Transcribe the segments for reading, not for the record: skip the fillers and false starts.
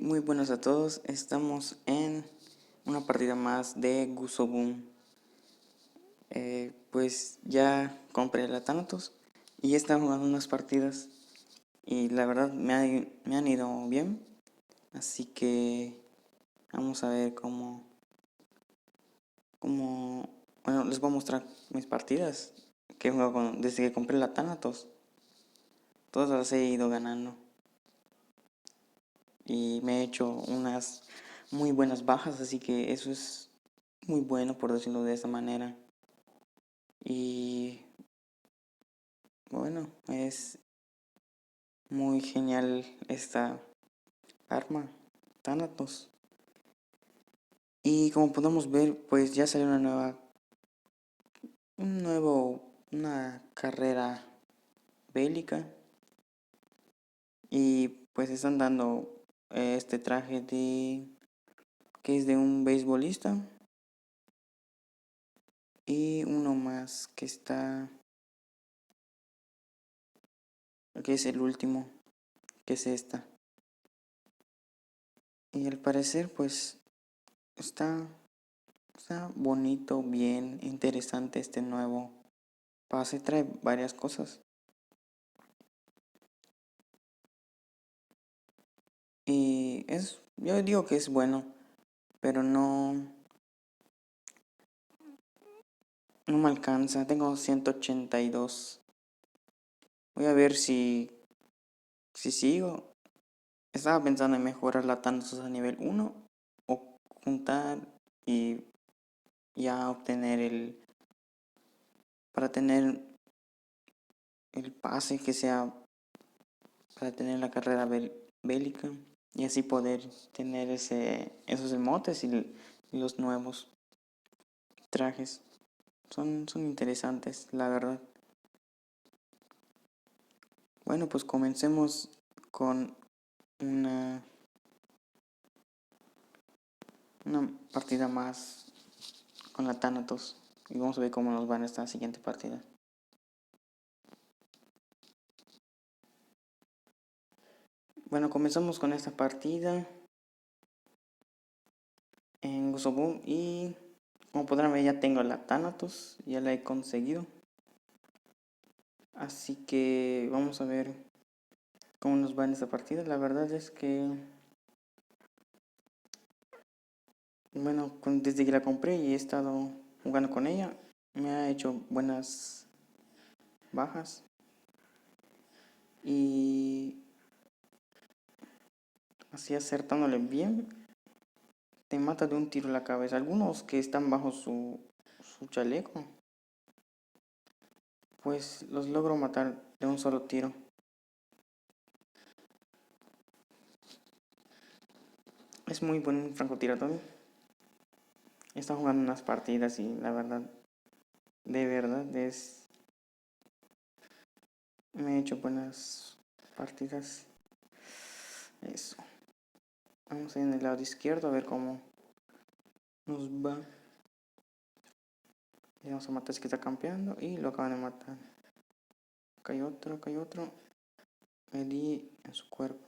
Muy buenas a todos. Estamos en una partida más de Gusobun. Pues ya compré la Thanatos y he estado jugando unas partidas y la verdad me han ido bien. Así que vamos a ver bueno, les voy a mostrar mis partidas que he jugado desde que compré la Thanatos. Todas las he ido ganando y me he hecho unas muy buenas bajas, así que eso es muy bueno por decirlo de esa manera. Y bueno, es muy genial esta arma, Thanatos. Y como podemos ver, pues ya salió una carrera bélica. Y pues están dando este traje que es de un beisbolista. Y uno más que es el último, que es esta. Y al parecer, pues está, está bonito, bien, interesante este nuevo pase. Trae varias cosas. Yo digo que es bueno, pero no me alcanza. Tengo 182. Voy a ver si sigo. Estaba pensando en mejorar la Thanatos a nivel 1 o juntar y ya obtener para tener el pase que sea, para tener la carrera bélica y así poder tener esos emotes y los nuevos trajes. Son interesantes, la verdad. Bueno, pues comencemos con una, una partida más con la Thanatos. Y vamos a ver cómo nos va en esta siguiente partida. Bueno, comenzamos con esta partida en Gusobun y como podrán ver ya tengo la Thanatos, ya la he conseguido. Así que vamos a ver cómo nos va en esta partida. La verdad es que, bueno, desde que la compré y he estado jugando con ella, me ha hecho buenas bajas. Y así acertándole bien, te mata de un tiro en la cabeza. Algunos que están bajo su chaleco, pues los logro matar de un solo tiro. Es muy buen francotirador. Está jugando unas partidas y la verdad, de verdad, me he hecho buenas partidas. Eso. Vamos a ir en el lado izquierdo a ver cómo nos va. Y vamos a matar ese que está campeando y lo acaban de matar. Acá hay otro, acá hay otro. Me di en su cuerpo.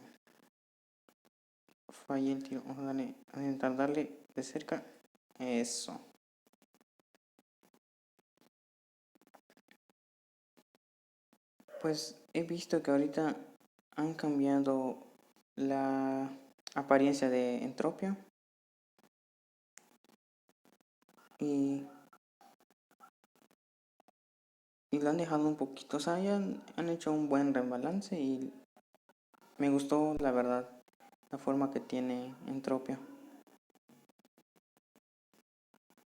Fallé el tiro. Vamos a intentar darle de cerca. Eso. Pues he visto que ahorita han cambiado la apariencia de Entropia. Y, y lo han dejado un poquito. O sea, ya han hecho un buen rebalance y me gustó la verdad la forma que tiene Entropia.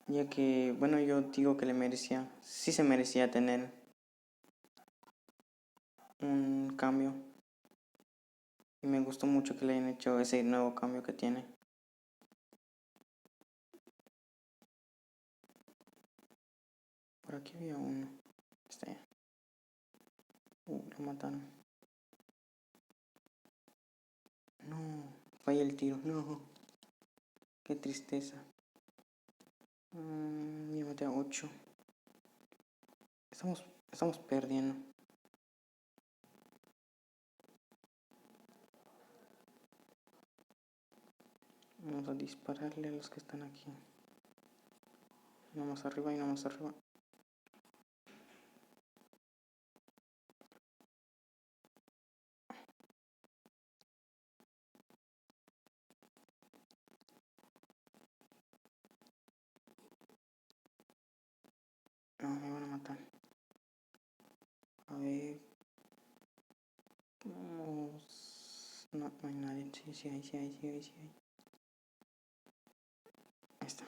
Ya que, bueno, yo digo que sí se merecía tener un cambio. Y me gustó mucho que le hayan hecho ese nuevo cambio que tiene. Por aquí había uno. Este. Lo mataron. No, falla el tiro. No, qué tristeza. Me maté a 8. Estamos perdiendo. Vamos a dispararle a los que están aquí. No más arriba y no más arriba. No, me van a matar. A ver. Vamos. No, no hay nadie. Sí, sí hay, sí hay, sí hay, sí hay. Ahí está.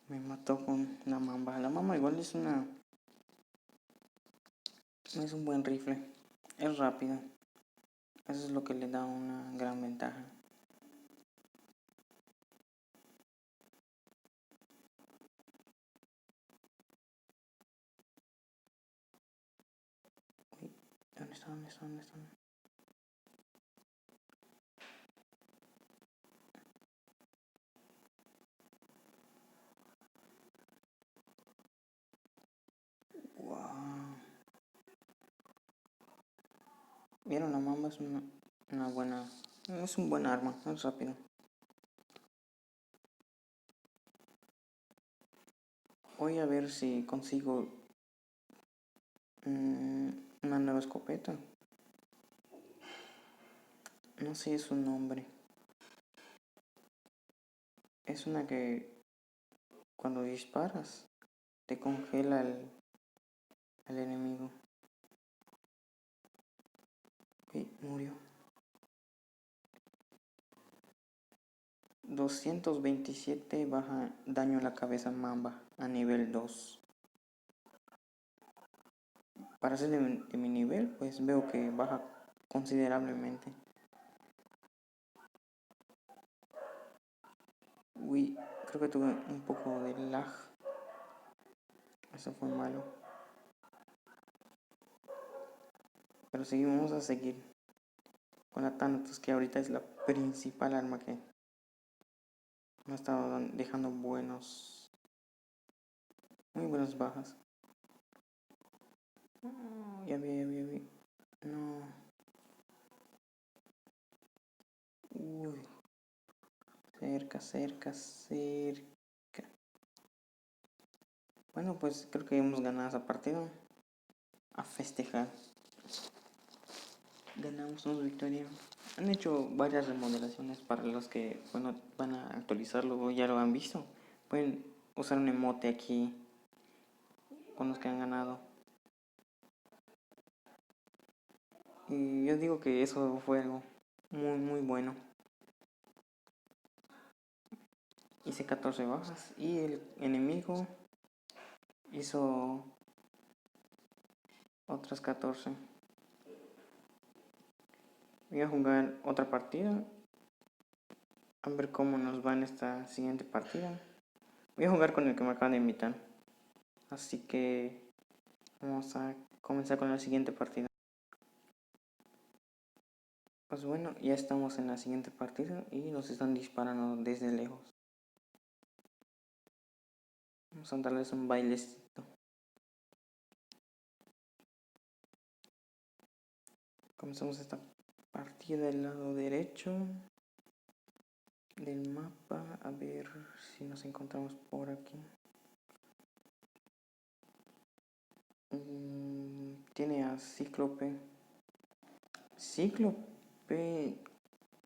Me mató con la mamba. La mamba igual es una... Es un buen rifle. Es rápido. Eso es lo que le da una gran ventaja. Uy, ¿dónde está? ¿Dónde está? ¿Dónde está? Wow. Vieron, la mamba es una buena... Es un buen arma. Es rápido. Voy a ver si consigo una nueva escopeta. No sé su nombre. Es una que cuando disparas te congela al enemigo. Ok, murió. 227 baja daño a la cabeza mamba a nivel 2. Para ser de mi nivel, pues veo que baja considerablemente. Uy, creo que tuve un poco de lag. Eso fue malo. Pero seguimos, vamos a seguir con la Thanatos, que ahorita es la principal arma que me ha estado dejando muy buenas bajas. Oh, ya vi, ya vi, ya vi. No. Uy. Cerca, cerca, cerca. Bueno, pues creo que hemos ganado esa partida. A festejar. Ganamos una victoria. Han hecho varias remodelaciones para los que bueno, van a actualizarlo o ya lo han visto. Pueden usar un emote aquí con los que han ganado. Y yo digo que eso fue algo muy, muy bueno. Hice 14 bajas y el enemigo hizo otras 14. Voy a jugar otra partida. A ver cómo nos va en esta siguiente partida. Voy a jugar con el que me acaban de invitar. Así que vamos a comenzar con la siguiente partida. Pues bueno, ya estamos en la siguiente partida y nos están disparando desde lejos. Vamos a darles un bailecito. Comenzamos esta partida del lado derecho del mapa. A ver si nos encontramos por aquí. Tiene a Cíclope. Cíclope,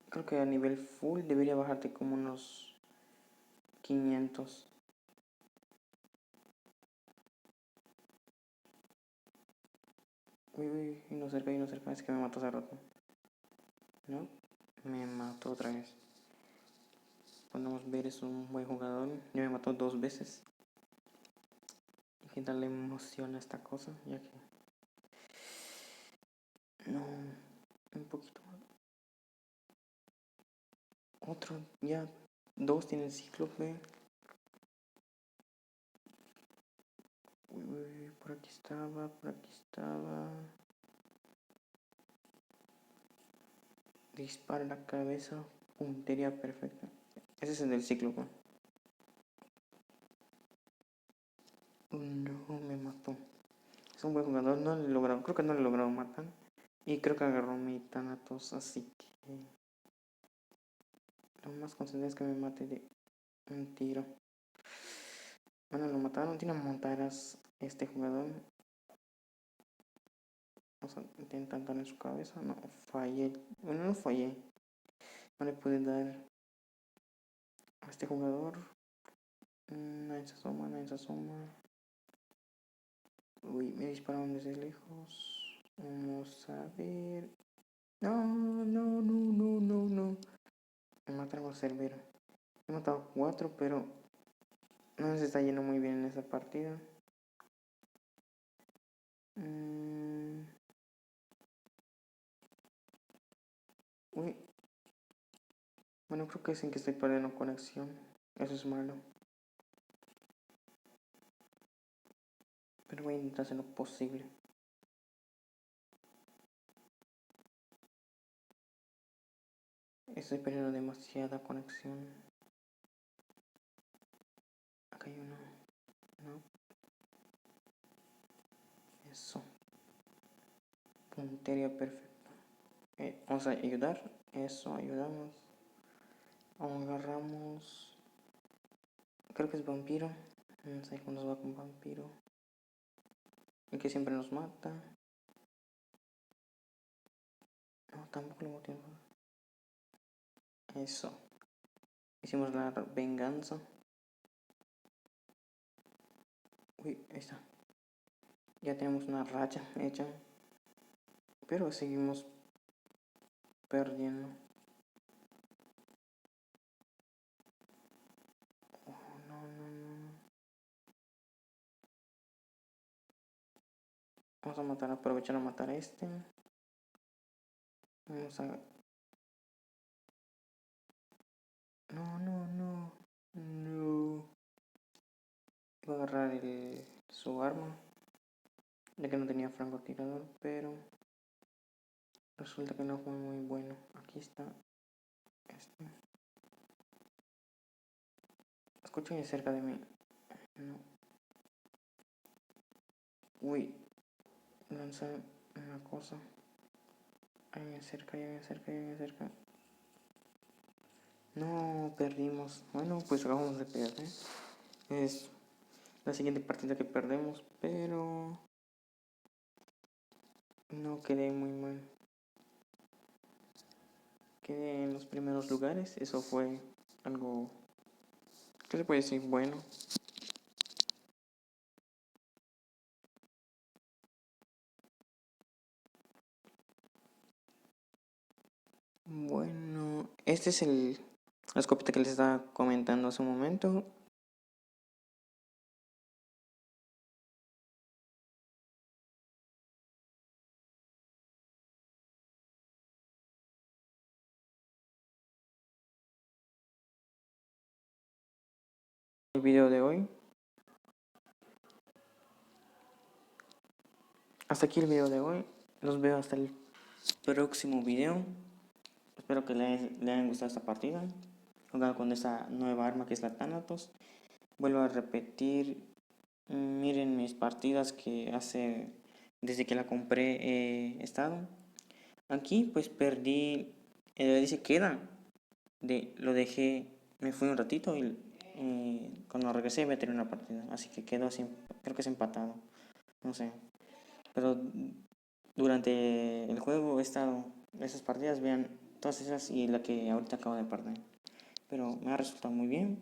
creo que a nivel full debería bajarte como unos 500. Uy, uy, y no cerca, es que me mató hace rato. No, me mató otra vez. Podemos ver, es un buen jugador. Ya me mató 2 veces. Hay que darle emoción a esta cosa, ya que... No, un poquito más. Otro, ya 2 tienen Cíclope. Uy, uy, por aquí estaba, por aquí estaba. Dispara la cabeza, puntería perfecta. Ese es el del Cíclope. No, me mató. Es un buen jugador, no le he logrado, creo que no le he logrado matar. Y creo que agarró mi Thanatos, así que Lo más concentrado es que me mate de un tiro. Bueno, lo mataron. Tiene montaras este jugador. Vamos a intentar darle en su cabeza. No, fallé. Bueno, no fallé. No le pude dar a este jugador. Nadie se asoma, nadie se asoma. Uy, me dispararon desde lejos. Vamos a ver. No, no, no, no, no, no. Me mataron a Cerbero. He matado 4, pero no se está yendo muy bien en esta partida. Uy. Bueno, creo que es en que estoy perdiendo conexión. Eso es malo. Pero voy a intentar hacer lo posible. Estoy perdiendo demasiada conexión. Acá hay uno. No. Eso. Puntería perfecta. Vamos a ayudar. Eso, ayudamos. Agarramos. Creo que es vampiro. No sé cómo nos va con vampiro. El que siempre nos mata. No, tampoco le motivo. Eso. Hicimos la venganza. Uy, ahí está. Ya tenemos una racha hecha. Pero seguimos perdiendo. Oh, no, no, no. Vamos a matar, aprovechar a matar a este. Vamos a... No, no, no. No. Iba a agarrar su arma. Ya que no tenía francotirador, pero... Resulta que no fue muy bueno. Aquí está. Este. Escuchen cerca de mí. No. Uy. Lanza una cosa. Ahí me acerca, ahí me acerca, ahí me acerca. No, perdimos. Bueno, pues acabamos de perder. Es la siguiente partida que perdemos, pero no quedé muy mal. Quedé en los primeros lugares. Eso fue algo, ¿qué se puede decir? Bueno. Bueno, este es la escopeta que les estaba comentando hace un momento. El video de hoy. Hasta aquí el video de hoy. Los veo hasta el próximo video. Espero que le hayan gustado esta partida. Jugar con esta nueva arma que es la Thanatos. Vuelvo a repetir. Miren mis partidas que desde que la compré he estado. Aquí pues perdí. Dice queda. Lo dejé. Me fui un ratito y cuando regresé voy a tener una partida. Así que quedó así. Creo que es empatado. No sé. Pero durante el juego he estado. Esas partidas, vean todas esas y la que ahorita acabo de perder. Pero me ha resultado muy bien.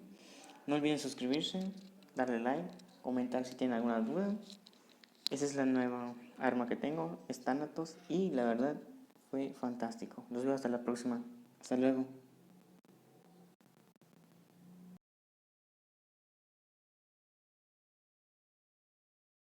No olviden suscribirse, darle like, comentar si tienen alguna duda. Esa es la nueva arma que tengo, es Thanatos, y la verdad fue fantástico. Los veo hasta la próxima. Hasta luego.